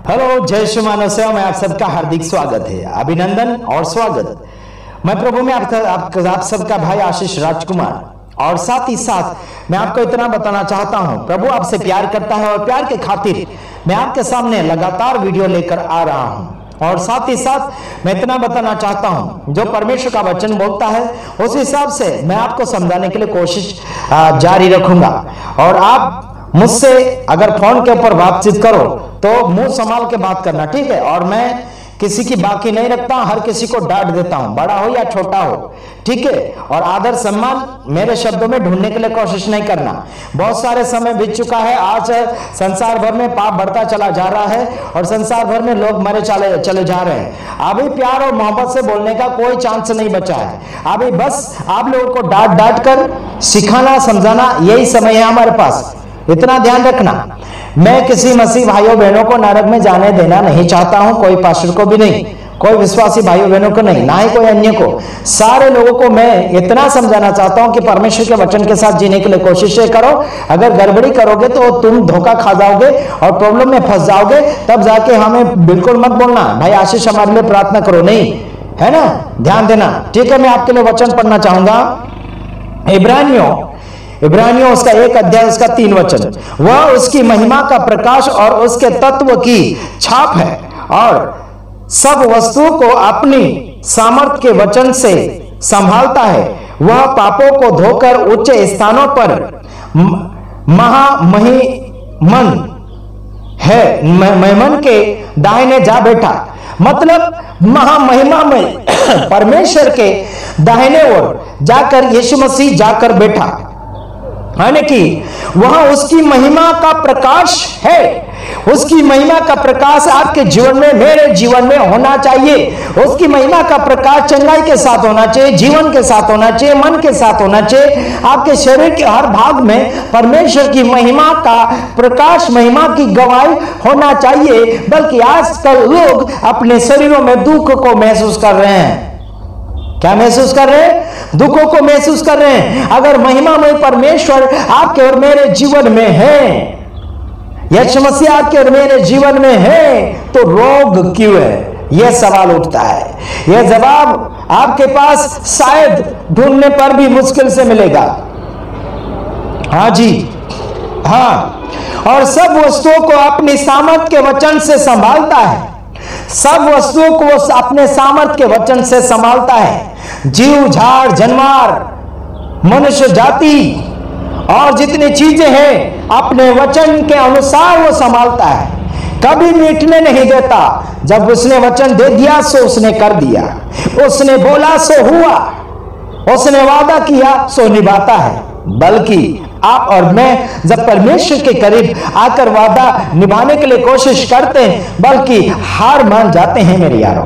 Hello, जय श्री मानव सेवा में आप सबका हार्दिक स्वागत है, अभिनंदन और स्वागत। मैं प्रभु में आप सबका भाई आशीष राजकुमार। और साथ ही साथ मैं आपको इतना बताना चाहता हूं, प्रभु आपसे प्यार करता है और प्यार के खातिर मैं आपके सामने लगातार वीडियो लेकर आ रहा हूं। और साथ ही साथ मैं इतना बताना चाहता हूं, जो परमेश्वर का वचन बोलता है उस हिसाब से मैं आपको समझाने के लिए कोशिश जारी रखूंगा। और आप मुझसे अगर फोन के ऊपर बातचीत करो तो मुंह संभाल के बात करना, ठीक है। और मैं किसी की बाकी नहीं रखता, हर किसी को डांट देता हूं, बड़ा हो या छोटा हो, ठीक है। और आदर सम्मान मेरे शब्दों में ढूंढने के लिए कोशिश नहीं करना। बहुत सारे समय बीत चुका है, आज संसार भर में पाप बढ़ता चला जा रहा है और संसार भर में लोग मरे चले जा रहे हैं। अभी प्यार और मोहब्बत से बोलने का कोई चांस नहीं बचा है। अभी बस आप लोगों को डांट कर सिखाना समझाना, यही समय है हमारे पास। इतना ध्यान रखना, मैं किसी मसीह भाइयों बहनों को नरक में जाने देना नहीं चाहता हूं, कोई पास्टर को भी नहीं, कोई विश्वासी भाइयों बहनों को नहीं, ना ही कोई अन्य को। सारे लोगों को मैं इतना समझाना चाहता हूं कि परमेश्वर के वचन के साथ जीने के लिए कोशिश करो। अगर गड़बड़ी करोगे तो तुम धोखा खा जाओगे और प्रॉब्लम में फंस जाओगे। तब जाके हमें बिल्कुल मत बोलना भाई आशीष हमारे लिए प्रार्थना करो, नहीं, है ना, ध्यान देना, ठीक है। मैं आपके लिए वचन पढ़ना चाहूंगा, इब्रानियों उसका 1 अध्याय उसका 3 वचन। वह उसकी महिमा का प्रकाश और उसके तत्व की छाप है और सब वस्तुओं को अपनी सामर्थ के वचन से संभालता है। वह पापों को धोकर उच्च स्थानों पर महामहिमन है, महिमन के दाहिने जा बैठा। मतलब महामहिमा में परमेश्वर के दाहिने ओर जाकर यीशु मसीह जाकर बैठा, यानी कि वह उसकी महिमा का प्रकाश है। उसकी महिमा का प्रकाश आपके जीवन में, मेरे जीवन में होना चाहिए। उसकी महिमा का प्रकाश चंगाई के साथ होना चाहिए, जीवन के साथ होना चाहिए, मन के साथ होना चाहिए। आपके शरीर के हर भाग में परमेश्वर की महिमा का प्रकाश, महिमा की गवाही होना चाहिए। बल्कि आजकल लोग अपने शरीरों में दुख को महसूस कर रहे हैं। क्या महसूस कर रहे हैं? दुखों को महसूस कर रहे हैं। अगर महिमामय परमेश्वर आपके और मेरे जीवन में है, यीशु मसीह आपके और मेरे जीवन में है, तो रोग क्यों है? यह सवाल उठता है। यह जवाब आपके पास शायद ढूंढने पर भी मुश्किल से मिलेगा। हाँ जी, हाँ। और सब वस्तुओं को अपनी सामर्थ के वचन से संभालता है। सब वस्तुओं को अपने सामर्थ के वचन से संभालता है। जीव, झाड़, जानवर, मनुष्य जाति और जितनी चीजें हैं अपने वचन के अनुसार वो संभालता है। कभी मिटने नहीं देता। जब उसने वचन दे दिया सो उसने कर दिया, उसने बोला सो हुआ, उसने वादा किया सो निभाता है। बल्कि आप और मैं जब परमेश्वर के करीब आकर वादा निभाने के लिए कोशिश करते हैं, बल्कि हार मान जाते हैं मेरे यारों।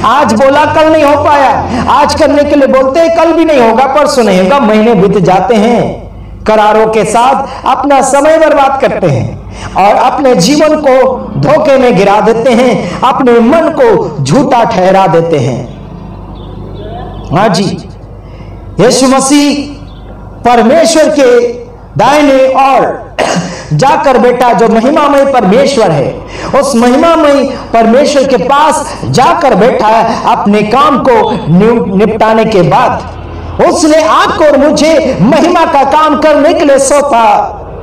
आज बोला कल नहीं हो पाया, आज करने के लिए बोलते हैं कल भी नहीं होगा, परसों नहीं होगा, महीने बीत जाते हैं। करारों के साथ अपना समय बर्बाद करते हैं और अपने जीवन को धोखे में गिरा देते हैं, अपने मन को झूठा ठहरा देते हैं। हाँ जी, यीशु मसीह परमेश्वर के दाहिने और जाकर बेटा, जो महिमामय परमेश्वर है, उस महिमामय परमेश्वर के पास जाकर बैठा है। अपने काम को निपटाने के बाद उसने आपको और मुझे महिमा का काम करने के लिए सौंपा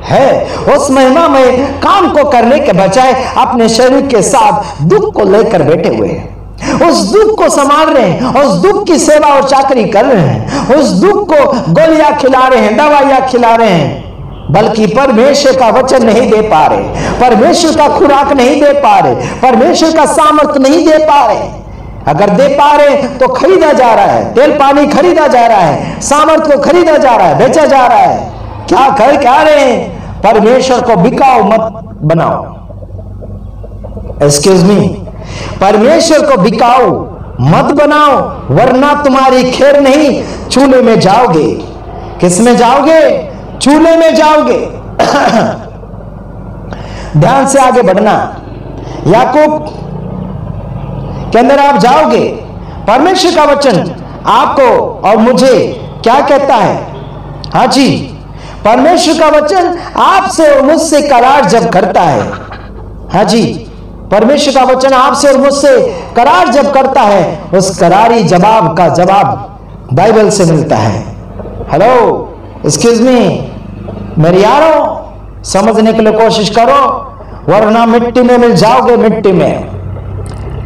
है। उस महिमामय काम को करने के बजाय अपने शरीर के साथ दुख को लेकर बैठे हुए हैं। उस दुख को संभाल रहे हैं, उस दुख की सेवा और चाकरी कर रहे हैं, उस दुख को गोलियां खिला रहे हैं, दवाइयां खिला रहे हैं। बल्कि परमेश्वर का वचन नहीं दे पा रहे, परमेश्वर का खुराक नहीं दे पा रहे, परमेश्वर का सामर्थ नहीं दे पा रहे। अगर दे पा रहे तो खरीदा जा रहा है, तेल पानी खरीदा जा रहा है, सामर्थ को खरीदा जा रहा है, बेचा जा रहा है। क्या कर क्या रहे हैं? परमेश्वर को बिकाऊ मत बनाओ। एक्सक्यूज मी, परमेश्वर को बिकाऊ मत बनाओ, वरना तुम्हारी खैर नहीं, चूल्हे में जाओगे। किस में जाओगे? चूल्हे में जाओगे। ध्यान से आगे बढ़ना। याकूब के अंदर आप जाओगे। परमेश्वर का वचन आपको और मुझे क्या कहता है? हाँ जी, परमेश्वर का वचन आपसे और मुझसे करार जब करता है, हाँ जी, परमेश्वर का वचन आपसे और मुझसे करार जब करता है, उस करारी जवाब का जवाब बाइबल से मिलता है। हेलो, एक्सक्यूज मी, मेरे यारों, समझने के लिए कोशिश करो, वरना मिट्टी में मिल जाओगे। मिट्टी में,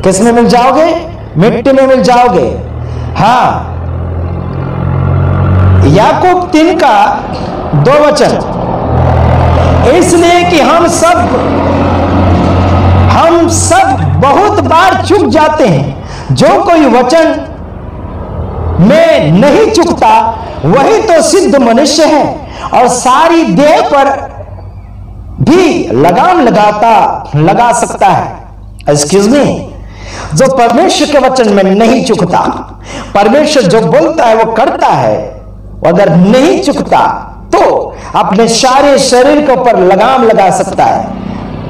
किस में मिल जाओगे? मिट्टी में मिल जाओगे। हाँ, याकूब 3 का 2 वचन, इसलिए कि हम सब बहुत बार चूक जाते हैं। जो कोई वचन में नहीं चूकता वही तो सिद्ध मनुष्य है और सारी देह पर भी लगाम लगा सकता है। एक्सक्यूज मी, जो परमेश्वर के वचन में नहीं चूकता, परमेश्वर जो बोलता है वो करता है, अगर नहीं चूकता तो अपने सारे शरीर के ऊपर लगाम लगा सकता है,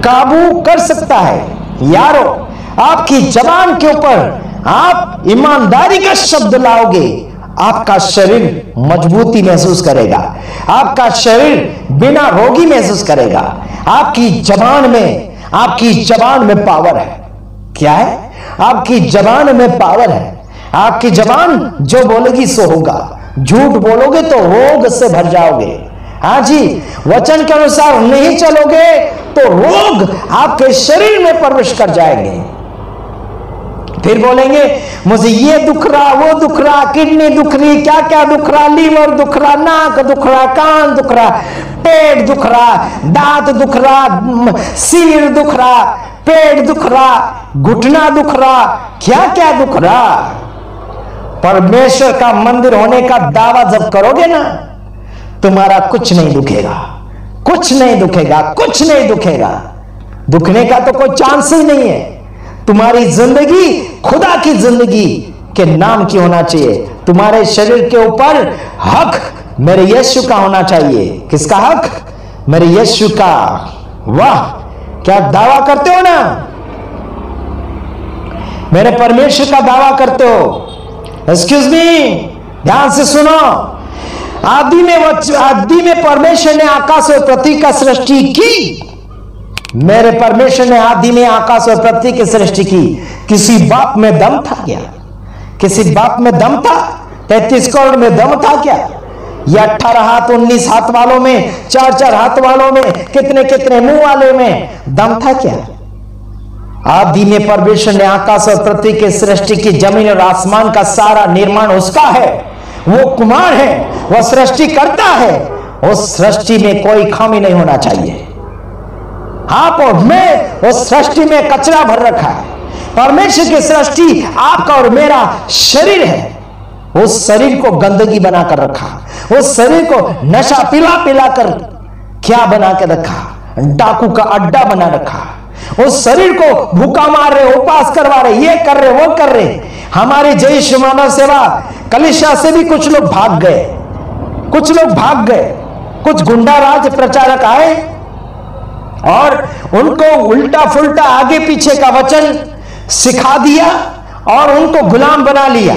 काबू कर सकता है। यारो, आपकी जबान के ऊपर आप ईमानदारी का शब्द लाओगे, आपका शरीर मजबूती महसूस करेगा, आपका शरीर बिना रोगी महसूस करेगा। आपकी जबान में पावर है। क्या है? आपकी जबान में पावर है। आपकी जबान जो बोलेगी सो होगा। झूठ बोलोगे तो रोग से भर जाओगे। हाँ जी, वचन के अनुसार नहीं चलोगे तो रोग आपके शरीर में प्रवेश कर जाएंगे। फिर बोलेंगे मुझे ये दुख रहा, वो दुख रहा, किडनी दुख रही, क्या क्या दुख रहा, लीवर दुख रहा, नाक दुख रहा, कान दुख रहा, पेट दुख रहा, दांत दुख रहा, सिर दुख रहा, पेट दुख रहा, घुटना दुख रहा, क्या क्या दुख रहा। परमेश्वर का मंदिर होने का दावा जब करोगे ना, तुम्हारा कुछ नहीं दुखेगा, कुछ नहीं दुखेगा, कुछ नहीं दुखेगा। दुखने का तो कोई चांस ही नहीं है। तुम्हारी जिंदगी खुदा की जिंदगी के नाम की होना चाहिए। तुम्हारे शरीर के ऊपर हक मेरे यीशु का होना चाहिए। किसका हक? मेरे यीशु का। वाह, क्या दावा करते हो ना? मेरे परमेश्वर का दावा करते हो। एक्सक्यूज मी, ध्यान से सुनो। आदि में परमेश्वर ने आकाश और पृथ्वी का सृष्टि की। मेरे परमेश्वर ने आदि में आकाश और पृथ्वी की सृष्टि की। किसी बाप में दम था क्या? किसी बाप में दम था? 33 करोड़ में दम था क्या? या 18 हाथ 19 हाथ वालों में, 4 हाथ वालों में, कितने मुंह वाले में दम था क्या? आदि में परमेश्वर ने आकाश और पृथ्वी की सृष्टि की। जमीन और आसमान का सारा निर्माण उसका है। वो कुमार है, वो सृष्टि करता है। उस सृष्टि में कोई खामी नहीं होना चाहिए। आप और मैं उस सृष्टि में कचरा भर रखा है। परमेश्वर की सृष्टि आपका और मेरा शरीर है। उस शरीर को गंदगी बनाकर रखा, उस शरीर को नशा पिला कर क्या बना के रखा? डाकू का अड्डा बना रखा। उस शरीर को भूखा मार रहे, उपवास करवा रहे, ये कर रहे, वो कर रहे। हमारी जय श्री मानव सेवा कलिशा से भी कुछ लोग भाग गए, कुछ लोग भाग गए। कुछ गुंडा राज प्रचारक आए और उनको उल्टा फुल्टा आगे पीछे का वचन सिखा दिया और उनको गुलाम बना लिया।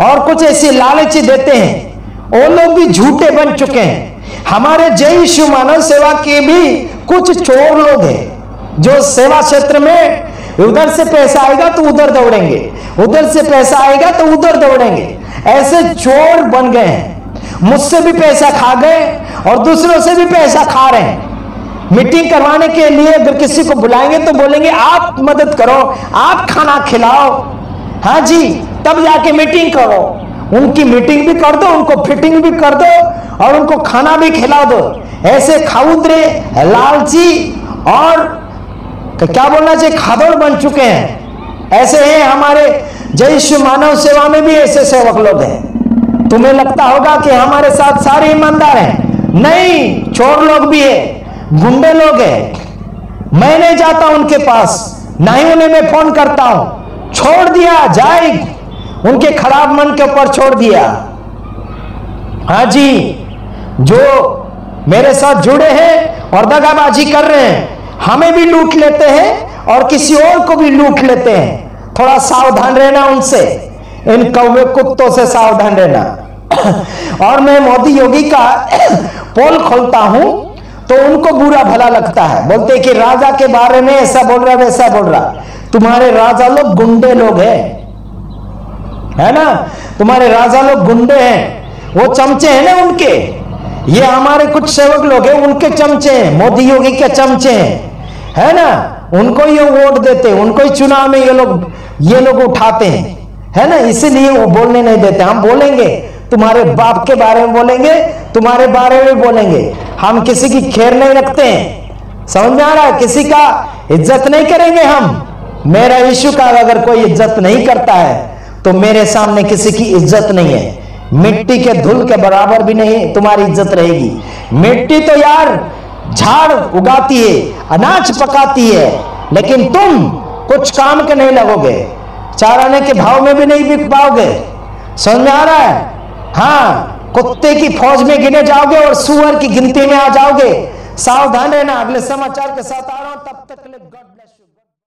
और कुछ ऐसे लालची देते हैं, वो लोग भी झूठे बन चुके हैं। हमारे जय श्री मानव सेवा के भी कुछ चोर लोग हैं जो सेवा क्षेत्र में उधर से पैसा आएगा तो उधर दौड़ेंगे, उधर से पैसा आएगा तो उधर दौड़ेंगे। ऐसे चोर बन गए हैं। मुझसे भी पैसा खा गए और दूसरों से भी पैसा खा रहे हैं। मीटिंग करवाने के लिए अगर किसी को बुलाएंगे तो बोलेंगे आप मदद करो, आप खाना खिलाओ, हाँ जी, तब जाके मीटिंग करो। उनकी मीटिंग भी कर दो, उनको फिटिंग भी कर दो और उनको खाना भी खिला दो। ऐसे खाउद्रे, लालची और क्या बोलना चाहिए, खादड़ बन चुके हैं। ऐसे हैं हमारे जय श्री मानव सेवा में भी ऐसे सेवक लोग हैं। तुम्हें लगता होगा कि हमारे साथ सारे ईमानदार हैं, नहीं, चोर लोग भी है, गुंडे लोग हैं। मैं नहीं जाता उनके पास, ना ही उन्हें मैं फोन करता हूं। छोड़ दिया जाए, उनके खराब मन के ऊपर छोड़ दिया। हाँ जी, जो मेरे साथ जुड़े हैं और दगाबाजी कर रहे हैं, हमें भी लूट लेते हैं और किसी और को भी लूट लेते हैं। थोड़ा सावधान रहना उनसे, इन कौवे कुत्तों से सावधान रहना। और मैं मोदी योगी का पोल खोलता हूं तो उनको बुरा भला लगता है, बोलते कि राजा के बारे में ऐसा बोल रहा वैसा बोल रहा। तुम्हारे राजा लोग गुंडे लोग हैं, है ना, तुम्हारे राजा लोग गुंडे हैं, वो चमचे हैं ना उनके। ये हमारे कुछ सेवक लोग हैं, उनके चमचे हैं, मोदी योगी के चमचे हैं, है ना, उनको ये वोट देते, उनको ही चुनाव में ये लोग उठाते हैं, है ना, इसीलिए वो बोलने नहीं देते। हम बोलेंगे, तुम्हारे बाप के बारे में बोलेंगे, तुम्हारे बारे में बोलेंगे, हम किसी की खैर नहीं रखते हैं, समझ में आ रहा है, किसी का इज्जत नहीं करेंगे हम। मेरा यीशु का अगर कोई इज्जत नहीं करता है तो मेरे सामने किसी की इज्जत नहीं है। मिट्टी के धूल के बराबर भी नहीं तुम्हारी इज्जत रहेगी। मिट्टी तो यार झाड़ उगाती है, अनाज पकाती है, लेकिन तुम कुछ काम के नहीं लगोगे, 4 आने के भाव में भी नहीं बिक पाओगे। समझ में आ रहा है? हाँ, कुत्ते की फौज में गिने जाओगे और सुअर की गिनती में आ जाओगे। सावधान रहना। अगले समाचार के साथ आ रहा हूं, तब तक के लिए गॉड ब्लेस।